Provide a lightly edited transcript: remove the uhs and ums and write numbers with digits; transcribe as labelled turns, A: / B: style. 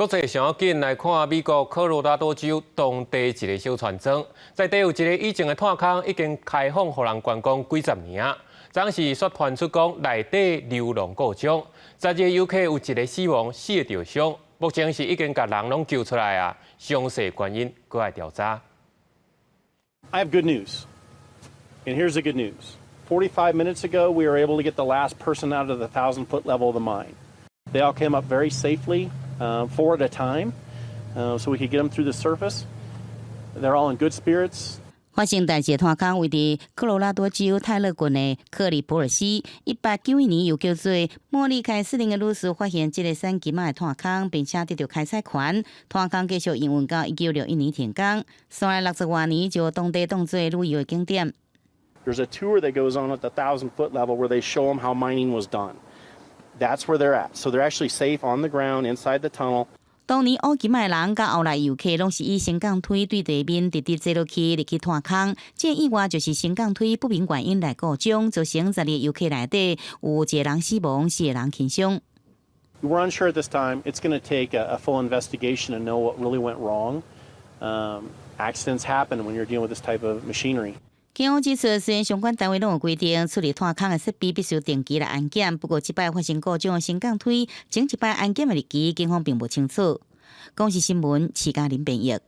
A: 国际上紧来看美国科罗拉多州当地一个小船庄，在地有一个以前的炭坑，已经开放互人观光几十年啊。当时却传出讲内底流浪过种，10个游客有一个死亡，4个受伤。目前是已经把人拢救出来啊，详细原因搁来调查。
B: I have good news, and here's the good news. 45 minutes ago, we were able to get the last person out of the 1,000-foot level of the mine. They all came up very safely, 4 at a time, so we could get them through the surface. They're all in good spirits.
C: 发生代志炭坑位伫科罗拉多州泰勒郡的克里普尔斯，1891年又叫做莫里凯斯林的女士发现这个产金仔的炭坑，并且得到开采权。炭坑继续营运到1961年停工，所来60多年就当地当作旅游的景点。
B: There's a tour that goes on at the 1,000-foot level where they show them how mining was done. That's where they're at. So they're actually safe on the ground inside the tunnel.
C: 当年乌金仔人甲后来游客拢是以升降梯对地面直直坐落去入去炭坑，这意外就是升降梯不明原因来故障，造成10个游客内底有1个人死亡，4个人轻伤。
B: We're unsure at this time. It's going to take a full investigation to know what really went wrong. Accidents happen when you're dealing with this type of machinery.
C: 警方指出，虽然相关单位拢有规定，处理炭坑的设备必须定期来安检，不过这摆发生故障的升降梯，前一摆安检的日期，警方并不清楚。公视新闻，徐嘉玲编译。